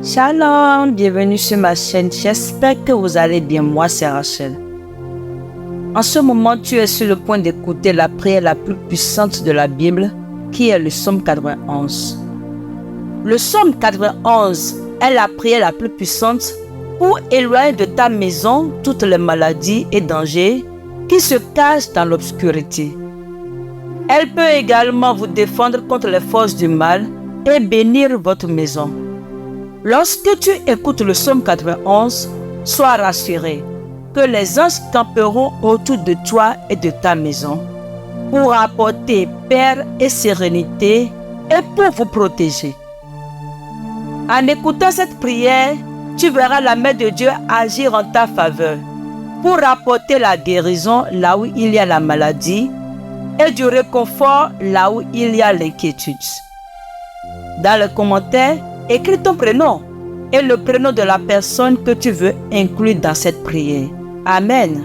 Shalom, bienvenue sur ma chaîne. J'espère que vous allez bien. Moi, c'est Rachel. En ce moment, tu es sur le point d'écouter la prière la plus puissante de la Bible, qui est le Psaume 91. Le Psaume 91 est la prière la plus puissante pour éloigner de ta maison toutes les maladies et dangers qui se cachent dans l'obscurité. Elle peut également vous défendre contre les forces du mal et bénir votre maison. Lorsque tu écoutes le Psaume 91, sois rassuré que les anges camperont autour de toi et de ta maison pour apporter paix et sérénité et pour vous protéger. En écoutant cette prière, tu verras la main de Dieu agir en ta faveur pour apporter la guérison là où il y a la maladie et du réconfort là où il y a l'inquiétude. Dans les commentaires, écris ton prénom et le prénom de la personne que tu veux inclure dans cette prière. Amen.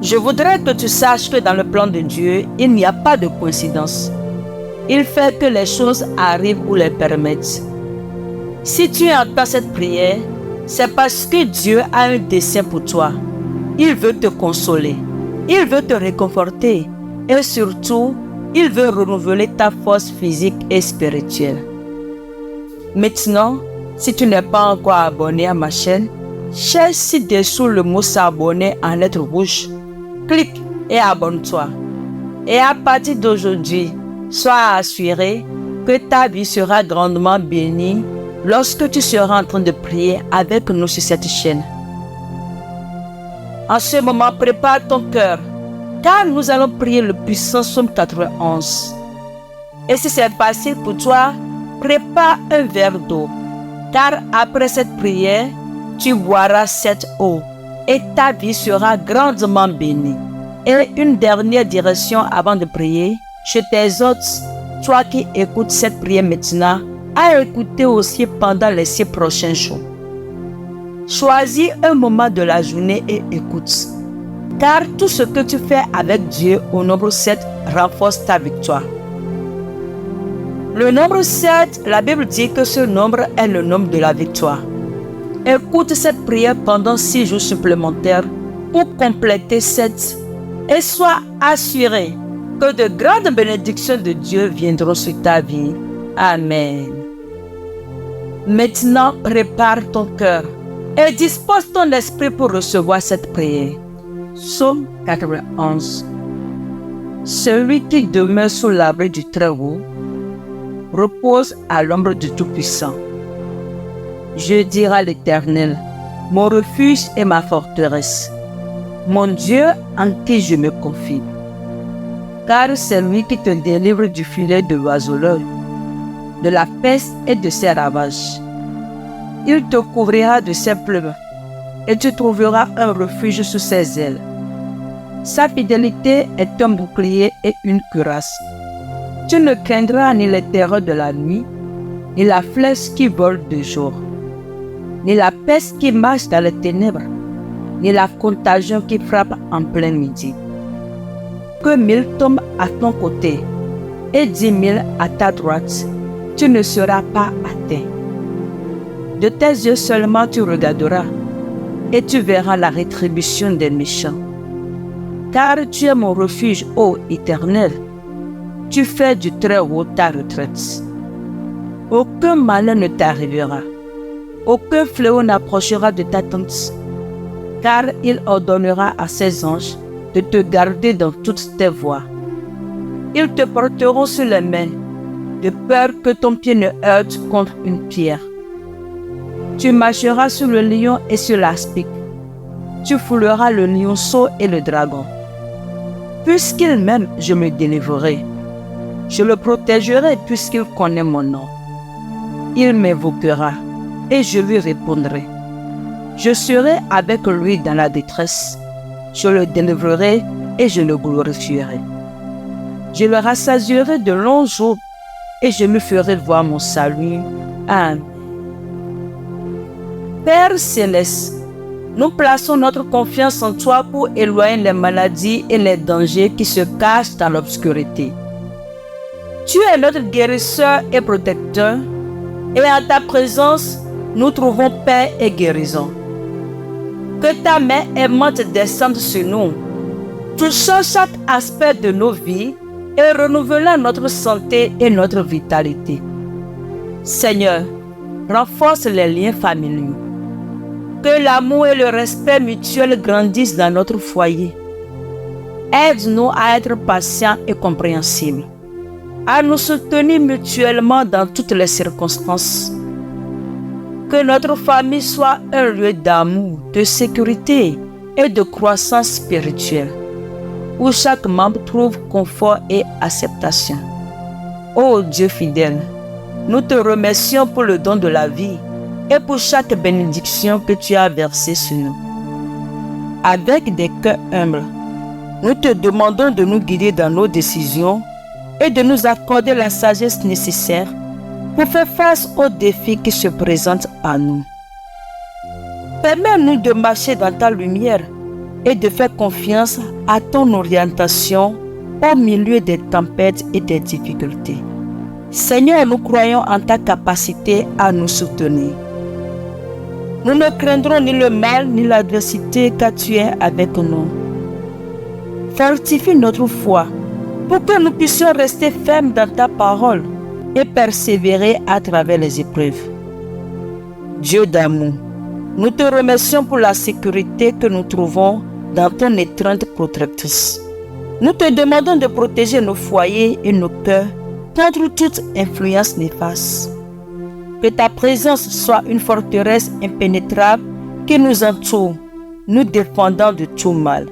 Je voudrais que tu saches que dans le plan de Dieu, il n'y a pas de coïncidence. Il fait que les choses arrivent ou les permettent. Si tu entends cette prière, c'est parce que Dieu a un dessein pour toi. Il veut te consoler, il veut te réconforter et surtout, il veut renouveler ta force physique et spirituelle. Maintenant, si tu n'es pas encore abonné à ma chaîne, cherche ci-dessous le mot s'abonner en lettres rouges. Clique et abonne-toi. Et à partir d'aujourd'hui, sois assuré que ta vie sera grandement bénie lorsque tu seras en train de prier avec nous sur cette chaîne. En ce moment, prépare ton cœur, car nous allons prier le puissant Psaume 91. Et si c'est facile pour toi, prépare un verre d'eau, car après cette prière, tu boiras cette eau et ta vie sera grandement bénie. Et une dernière direction avant de prier, je t'exhorte, toi qui écoutes cette prière maintenant, à écouter aussi pendant les 6 prochains jours. Choisis un moment de la journée et écoute, car tout ce que tu fais avec Dieu au nombre 7 renforce ta victoire. Le nombre 7, la Bible dit que ce nombre est le nombre de la victoire. Écoute cette prière pendant 6 jours supplémentaires pour compléter 7 et sois assuré que de grandes bénédictions de Dieu viendront sur ta vie. Amen. Maintenant, prépare ton cœur et dispose ton esprit pour recevoir cette prière. Psaume 91. Celui qui demeure sous l'abri du Très-Haut repose à l'ombre du Tout-Puissant. Je dirai à l'Éternel, mon refuge et ma forteresse, mon Dieu en qui je me confie. Car c'est lui qui te délivre du filet de l'oiseleur, de la peste et de ses ravages. Il te couvrira de ses plumes et tu trouveras un refuge sous ses ailes. Sa fidélité est un bouclier et une cuirasse. Tu ne craindras ni les terreurs de la nuit, ni la flèche qui vole de jour, ni la peste qui marche dans les ténèbres, ni la contagion qui frappe en plein midi. Que 1000 tombent à ton côté et 10 000 à ta droite, tu ne seras pas atteint. De tes yeux seulement tu regarderas et tu verras la rétribution des méchants. Car tu es mon refuge, ô Éternel. Tu fais du Très-Haut ta retraite. Aucun malheur ne t'arrivera. Aucun fléau n'approchera de ta tente. Car il ordonnera à ses anges de te garder dans toutes tes voies. Ils te porteront sur les mains, de peur que ton pied ne heurte contre une pierre. Tu marcheras sur le lion et sur l'aspic. Tu fouleras le lionceau et le dragon. Puisqu'il m'aime, je me délivrerai. Je le protégerai puisqu'il connaît mon nom. Il m'invoquera et je lui répondrai. Je serai avec lui dans la détresse. Je le délivrerai et je le glorifierai. Je le rassasierai de longs jours et je lui ferai voir mon salut. Amen. Père Céleste, nous plaçons notre confiance en toi pour éloigner les maladies et les dangers qui se cachent dans l'obscurité. Tu es notre guérisseur et protecteur, et en ta présence, nous trouvons paix et guérison. Que ta main aimante descende sur nous, touchant chaque aspect de nos vies et renouvelant notre santé et notre vitalité. Seigneur, renforce les liens familiaux. Que l'amour et le respect mutuel grandissent dans notre foyer. Aide-nous à être patients et compréhensibles, à nous soutenir mutuellement dans toutes les circonstances. Que notre famille soit un lieu d'amour, de sécurité et de croissance spirituelle, où chaque membre trouve confort et acceptation. Ô Dieu fidèle, nous te remercions pour le don de la vie et pour chaque bénédiction que tu as versée sur nous. Avec des cœurs humbles, nous te demandons de nous guider dans nos décisions et de nous accorder la sagesse nécessaire pour faire face aux défis qui se présentent à nous. Permets-nous de marcher dans ta lumière et de faire confiance à ton orientation au milieu des tempêtes et des difficultés. Seigneur, nous croyons en ta capacité à nous soutenir. Nous ne craindrons ni le mal ni l'adversité car tu es avec nous. Fortifie notre foi pour que nous puissions rester fermes dans ta parole et persévérer à travers les épreuves. Dieu d'amour, nous te remercions pour la sécurité que nous trouvons dans ton étreinte protectrice. Nous te demandons de protéger nos foyers et nos cœurs contre toute influence néfaste. Que ta présence soit une forteresse impénétrable qui nous entoure, nous défendant de tout mal.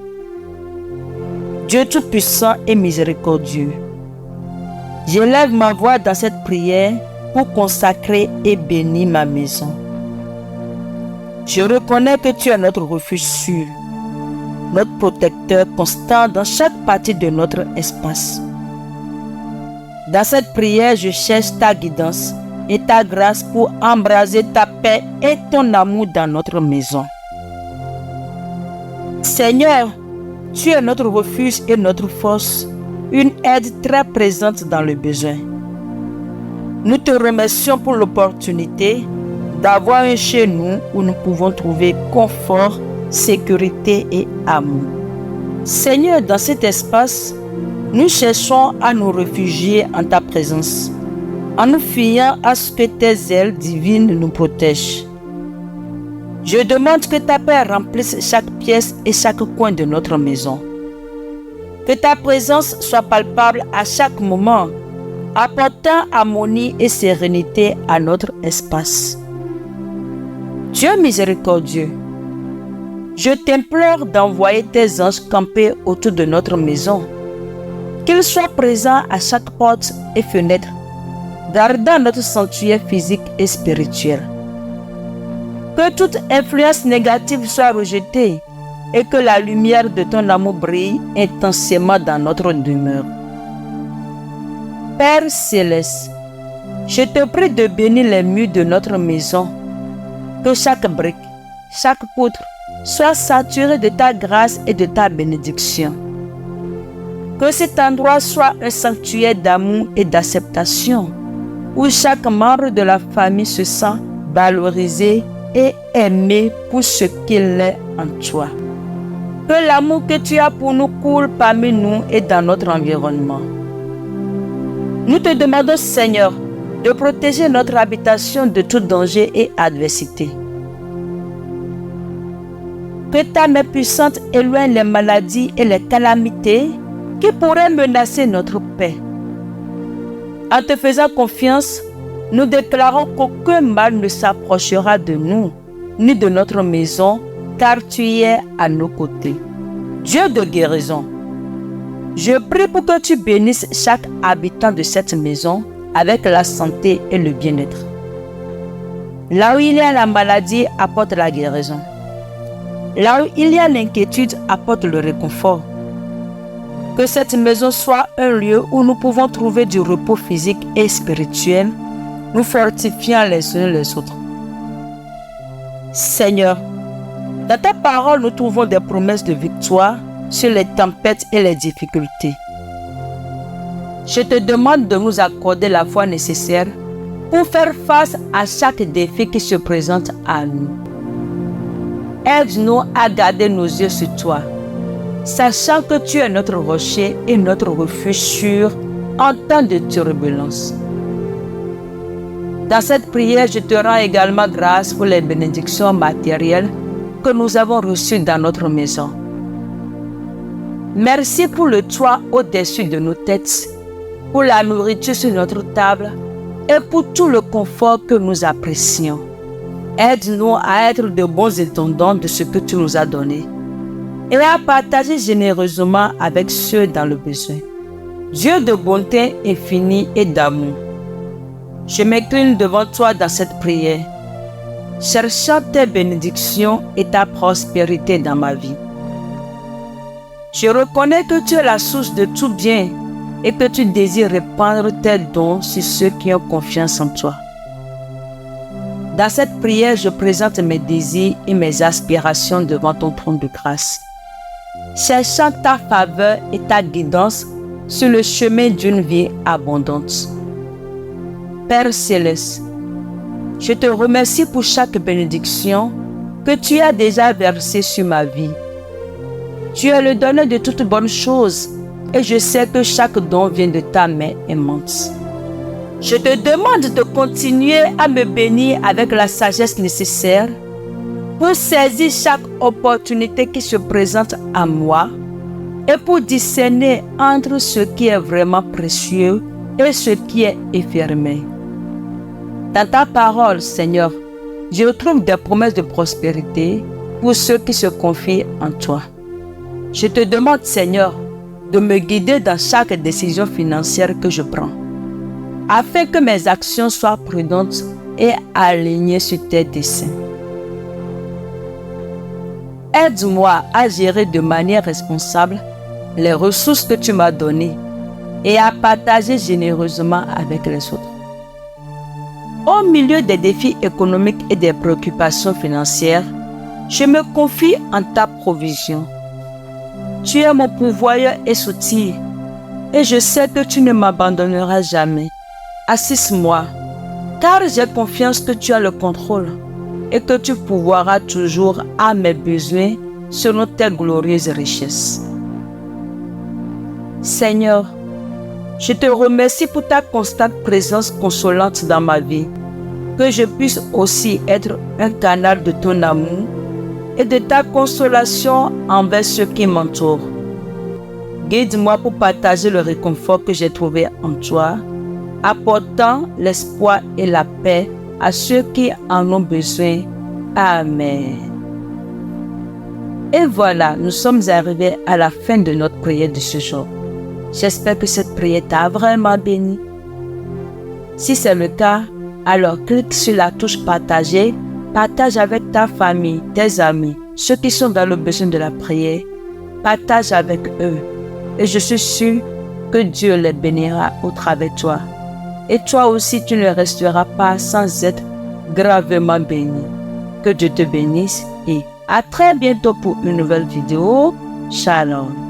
Dieu Tout-Puissant et miséricordieux, j'élève ma voix dans cette prière pour consacrer et bénir ma maison. Je reconnais que tu es notre refuge sûr, notre protecteur constant dans chaque partie de notre espace. Dans cette prière, je cherche ta guidance et ta grâce pour embraser ta paix et ton amour dans notre maison. Seigneur, tu es notre refuge et notre force, une aide très présente dans le besoin. Nous te remercions pour l'opportunité d'avoir un chez nous où nous pouvons trouver confort, sécurité et amour. Seigneur, dans cet espace, nous cherchons à nous réfugier en ta présence, en nous fiant à ce que tes ailes divines nous protègent. Je demande que ta paix remplisse chaque pièce et chaque coin de notre maison. Que ta présence soit palpable à chaque moment, apportant harmonie et sérénité à notre espace. Dieu miséricordieux, je t'implore d'envoyer tes anges camper autour de notre maison, qu'ils soient présents à chaque porte et fenêtre, gardant notre sanctuaire physique et spirituel. Que toute influence négative soit rejetée et que la lumière de ton amour brille intensément dans notre demeure. Père céleste, je te prie de bénir les murs de notre maison, que chaque brique, chaque poutre soit saturée de ta grâce et de ta bénédiction. Que cet endroit soit un sanctuaire d'amour et d'acceptation, où chaque membre de la famille se sent valorisé et aimé pour ce qu'il est en toi. Que l'amour que tu as pour nous coule parmi nous et dans notre environnement. Nous te demandons, Seigneur, de protéger notre habitation de tout danger et adversité. Que ta main puissante éloigne les maladies et les calamités qui pourraient menacer notre paix. En te faisant confiance, nous déclarons qu'aucun mal ne s'approchera de nous, ni de notre maison, car tu es à nos côtés. Dieu de guérison, je prie pour que tu bénisses chaque habitant de cette maison avec la santé et le bien-être. Là où il y a la maladie, apporte la guérison. Là où il y a l'inquiétude, apporte le réconfort. Que cette maison soit un lieu où nous pouvons trouver du repos physique et spirituel, nous fortifiant les uns les autres. Seigneur, dans ta parole, nous trouvons des promesses de victoire sur les tempêtes et les difficultés. Je te demande de nous accorder la foi nécessaire pour faire face à chaque défi qui se présente à nous. Aide-nous à garder nos yeux sur toi, sachant que tu es notre rocher et notre refuge sûr en temps de turbulence. Dans cette prière, je te rends également grâce pour les bénédictions matérielles que nous avons reçues dans notre maison. Merci pour le toit au-dessus de nos têtes, pour la nourriture sur notre table et pour tout le confort que nous apprécions. Aide-nous à être de bons étendants de ce que tu nous as donné et à partager généreusement avec ceux dans le besoin. Dieu de bonté infinie et d'amour, je m'incline devant toi dans cette prière, cherchant tes bénédictions et ta prospérité dans ma vie. Je reconnais que tu es la source de tout bien et que tu désires répandre tes dons sur ceux qui ont confiance en toi. Dans cette prière, je présente mes désirs et mes aspirations devant ton trône de grâce, cherchant ta faveur et ta guidance sur le chemin d'une vie abondante. Père Céleste, je te remercie pour chaque bénédiction que tu as déjà versée sur ma vie. Tu es le donneur de toutes bonnes choses et je sais que chaque don vient de ta main aimante. Je te demande de continuer à me bénir avec la sagesse nécessaire pour saisir chaque opportunité qui se présente à moi et pour discerner entre ce qui est vraiment précieux et ce qui est éphémère. Dans ta parole, Seigneur, je retrouve des promesses de prospérité pour ceux qui se confient en toi. Je te demande, Seigneur, de me guider dans chaque décision financière que je prends, afin que mes actions soient prudentes et alignées sur tes desseins. Aide-moi à gérer de manière responsable les ressources que tu m'as données et à partager généreusement avec les autres. Au milieu des défis économiques et des préoccupations financières, je me confie en ta provision. Tu es mon pourvoyeur et soutien, et je sais que tu ne m'abandonneras jamais. Assiste-moi, car j'ai confiance que tu as le contrôle et que tu pourvoiras toujours à mes besoins selon tes glorieuses richesses. Seigneur, je te remercie pour ta constante présence consolante dans ma vie, que je puisse aussi être un canal de ton amour et de ta consolation envers ceux qui m'entourent. Guide-moi pour partager le réconfort que j'ai trouvé en toi, apportant l'espoir et la paix à ceux qui en ont besoin. Amen. Et voilà, nous sommes arrivés à la fin de notre prière de ce jour. J'espère que cette prière t'a vraiment béni. Si c'est le cas, alors clique sur la touche partager, partage avec ta famille, tes amis, ceux qui sont dans le besoin de la prière, partage avec eux. Et je suis sûre que Dieu les bénira au travers de toi. Et toi aussi, tu ne resteras pas sans être gravement béni. Que Dieu te bénisse et à très bientôt pour une nouvelle vidéo. Shalom.